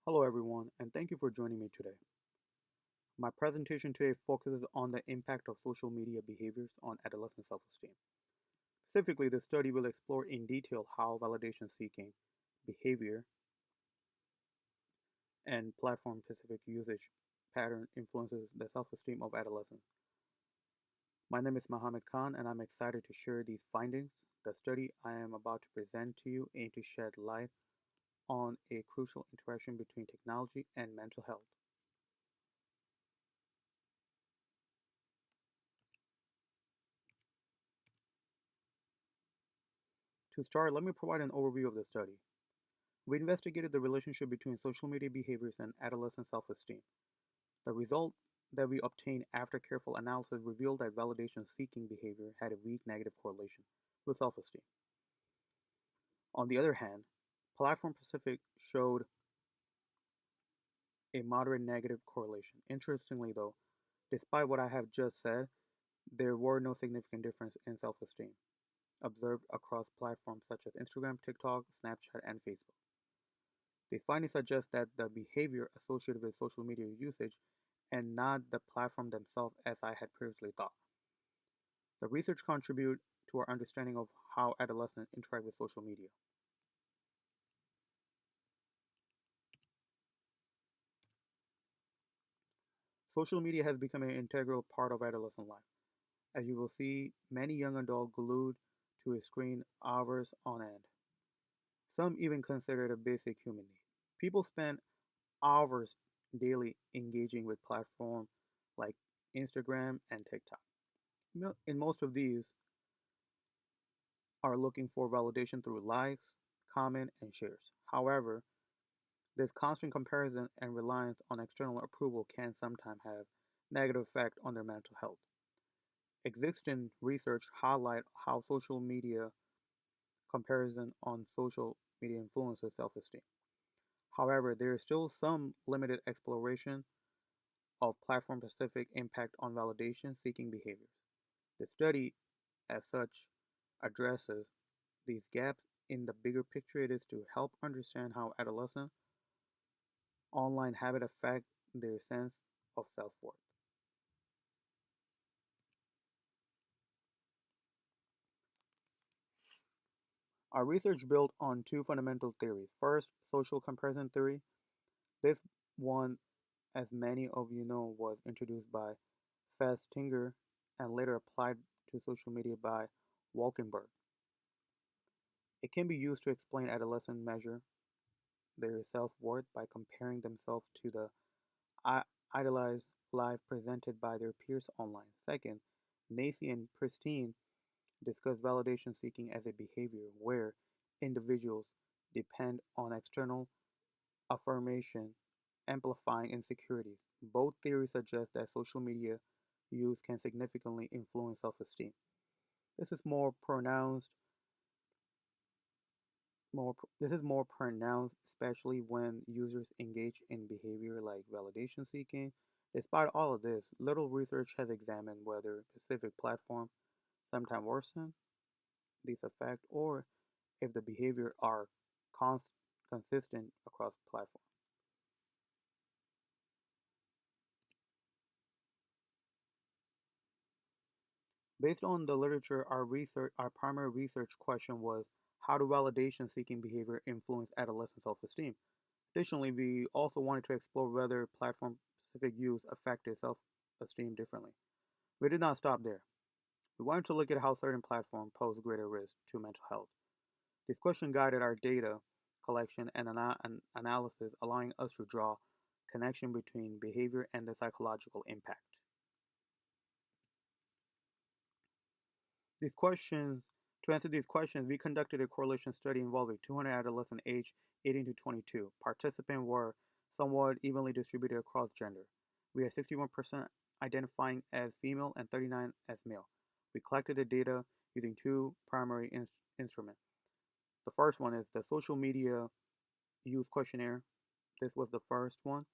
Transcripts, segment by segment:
Hello, everyone, and thank you for joining me today. My presentation today focuses on the impact of social media behaviors on adolescent self esteem. Specifically, the study will explore in detail how validation seeking behavior and platform specific usage pattern influences the self esteem of adolescents. My name is Mohammed Khan, and I'm excited to share these findings. The study I am about to present to you aims to shed light on a crucial interaction between technology and mental health. To start, let me provide an overview of the study. We investigated the relationship between social media behaviors and adolescent self esteem. The result that we obtained after careful analysis revealed that validation seeking behavior had a weak negative correlation with self esteem. On the other hand, platform specific showed a moderate negative correlation. Interestingly, though, despite what I have just said, there were no significant difference in self esteem observed across platforms such as Instagram, TikTok, Snapchat, and Facebook. The findings suggest that the behavior associated with social media usage and not the platform themselves as I had previously thought. The research contribute to our understanding of how adolescents interact with social media. Social media has become an integral part of adolescent life. As you will see, many young adults glued to a screen hours on end. Some even consider it a basic human need. People spend hours daily engaging with platforms like Instagram and TikTok. In most of these are looking for validation through likes, comment, and shares. However, this constant comparison and reliance on external approval can sometimes have negative effect on their mental health. Existing research highlight how social media comparison on social media influences self-esteem. However, there is still some limited exploration of platform-specific impact on validation-seeking behaviors. The study, as such, addresses these gaps in the bigger picture. It is to help understand how adolescent online habits affect their sense of self-worth. Our research built on two fundamental theories. First, social comparison theory. This one, as many of you know, was introduced by Festinger and later applied to social media by Walkenberg. It can be used to explain adolescent measure their self-worth by comparing themselves to the idealized life presented by their peers online. Second, Nacy and Pristine discuss validation seeking as a behavior where individuals depend on external affirmation, amplifying insecurities. Both theories suggest that social media use can significantly influence self esteem. This is more pronounced this is more pronounced especially when users engage in behavior like validation seeking. Despite all of this, little research has examined whether specific platforms sometimes worsen these effects or if the behavior are const- consistent across platforms. Based on the literature, our primary research question was how do validation seeking behavior influence adolescent self-esteem? Additionally, we also wanted to explore whether platform specific use affected self-esteem differently. We did not stop there. We wanted to look at how certain platforms pose greater risk to mental health. This question guided our data collection and analysis, allowing us to draw connection between behavior and the psychological impact. These questions, to answer these questions, we conducted a correlation study involving 200 adolescents aged 18 to 22. Participants were somewhat evenly distributed across gender. We had 61% identifying as female and 39 as male. We collected the data using two primary instruments. The first one is the social media use questionnaire. This was the first one,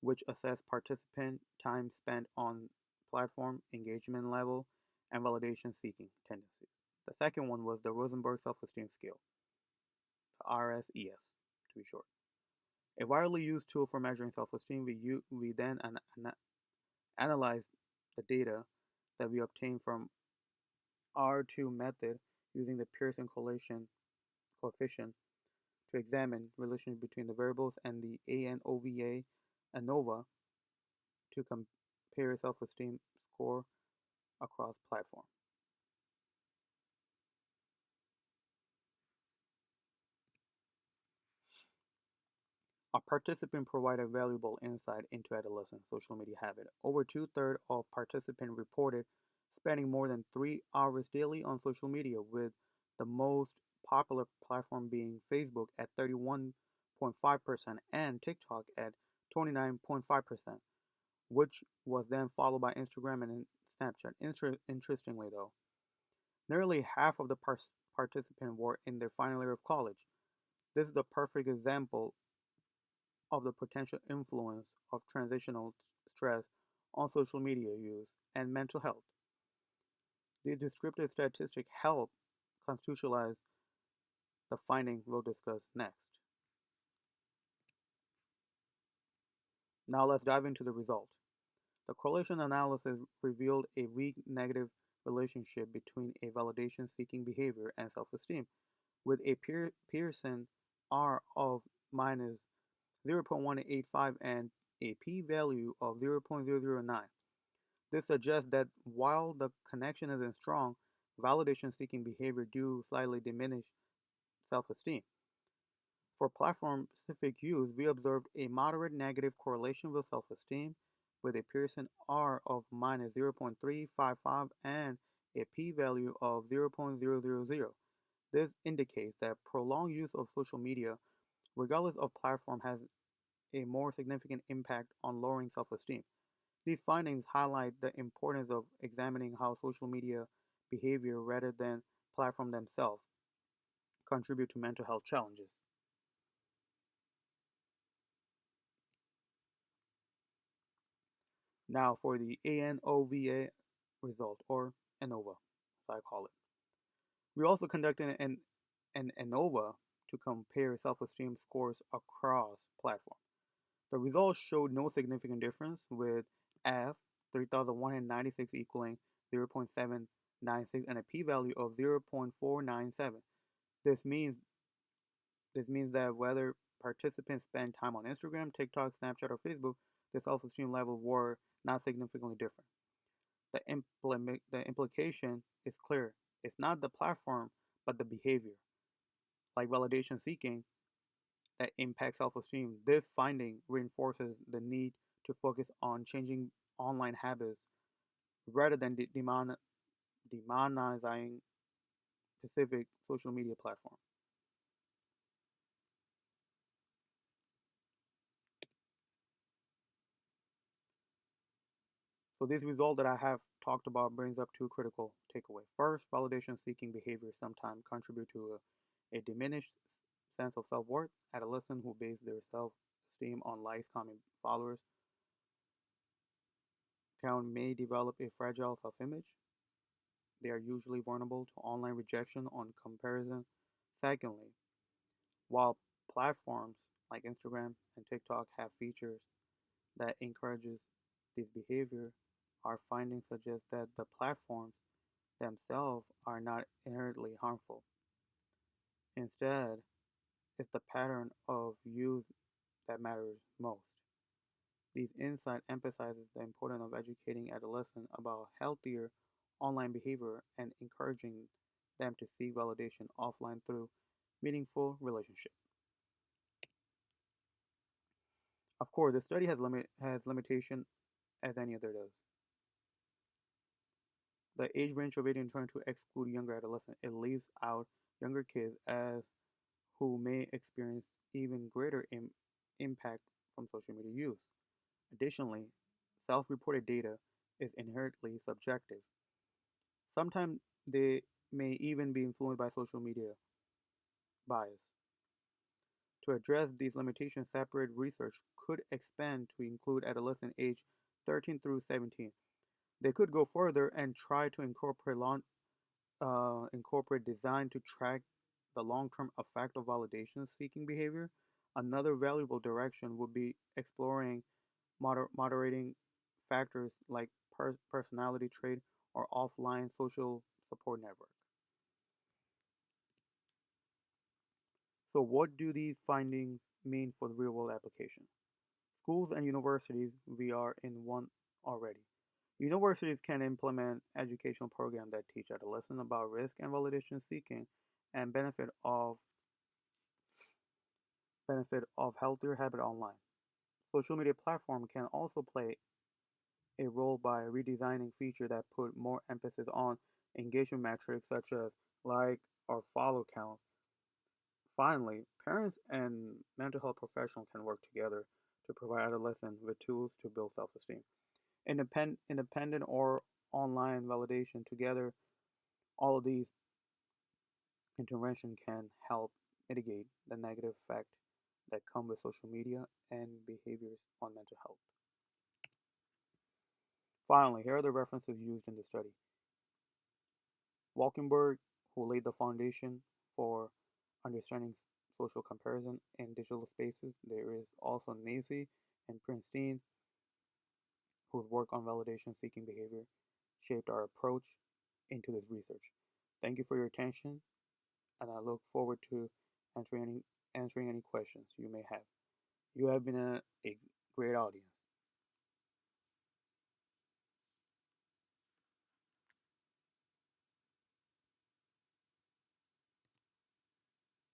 which assessed participant time spent on platform, engagement level, and validation seeking tendencies. The second one was the Rosenberg Self Esteem Scale, the RSES to be short. A widely used tool for measuring self-esteem, we then analyze the data that we obtain from R2 method using the Pearson correlation coefficient to examine relations between the variables and the ANOVA ANOVA to compare self-esteem score across platforms. A participant provided valuable insight into adolescent social media habit. Over two-thirds of participants reported spending more than 3 hours daily on social media, with the most popular platform being Facebook at 31.5% and TikTok at 29.5%, which was then followed by Instagram and Snapchat. Interestingly, though, nearly half of the participants were in their final year of college. This is the perfect example of the potential influence of transitional stress on social media use and mental health. The descriptive statistics help constitutionalize the findings we'll discuss next. Now let's dive into the result. The correlation analysis revealed a weak negative relationship between a validation seeking behavior and self esteem, with a Pearson R of minus 0.185 and a p value of 0.009. This suggests that while the connection isn't strong, validation seeking behavior do slightly diminish self esteem. For platform specific use, we observed a moderate negative correlation with self esteem, with a Pearson R of minus 0.355 and a p value of 0.000. This indicates that prolonged use of social media, regardless of platform, has a more significant impact on lowering self esteem. These findings highlight the importance of examining how social media behavior rather than platform themselves contribute to mental health challenges. Now for the ANOVA result, or ANOVA, as I call it. We also conducted an ANOVA to compare self-esteem scores across platforms. The results showed no significant difference, with F 3196 equaling 0.796 and a p-value of 0.497. This means this means that whether participants spend time on Instagram, TikTok, Snapchat, or Facebook, the self-esteem level were not significantly different. The implication is clear. It's not the platform, but the behavior, like validation seeking, that impacts self-esteem. This finding reinforces the need to focus on changing online habits rather than demonizing specific social media platform. So this result that I have talked about brings up two critical takeaways. First, validation-seeking behaviors sometimes contribute to a diminished sense of self-worth. Adolescents who base their self-esteem on likes, comments, followers count may develop a fragile self-image. They are usually vulnerable to online rejection on comparison. Secondly, while platforms like Instagram and TikTok have features that encourages this behavior, our findings suggest that the platforms themselves are not inherently harmful. Instead, it's the pattern of use that matters most. These insights emphasizes the importance of educating adolescents about healthier online behavior and encouraging them to seek validation offline through meaningful relationships. Of course, the study has limitation as any other does. The age range of 18 to 22 exclude younger adolescents. It leaves out younger kids as who may experience even greater impact from social media use. Additionally, self-reported data is inherently subjective. Sometimes they may even be influenced by social media bias. To address these limitations, separate research could expand to include adolescents aged 13 through 17. They could go further and try to incorporate design to track the long-term effect of validation-seeking behavior Another valuable direction would be exploring moderating factors like personality trait or offline social support network. So, what do these findings mean for the real world application? Schools and universities, we are in one already. Universities can implement educational programs that teach adolescents about risk and validation seeking and benefit of healthier habit online. Social media platform can also play a role by redesigning features that put more emphasis on engagement metrics such as like or follow count. Finally, parents and mental health professionals can work together to provide adolescents with tools to build self-esteem. Independent or online validation together, all of these interventions can help mitigate the negative effect that come with social media and behaviors on mental health. Finally, here are the references used in the study. Walkenberg, who laid the foundation for understanding social comparison in digital spaces. There is also Nazi and Princeton, whose work on validation seeking behavior shaped our approach into this research. Thank you for your attention, and I look forward to answering any questions you may have. You have been a great audience.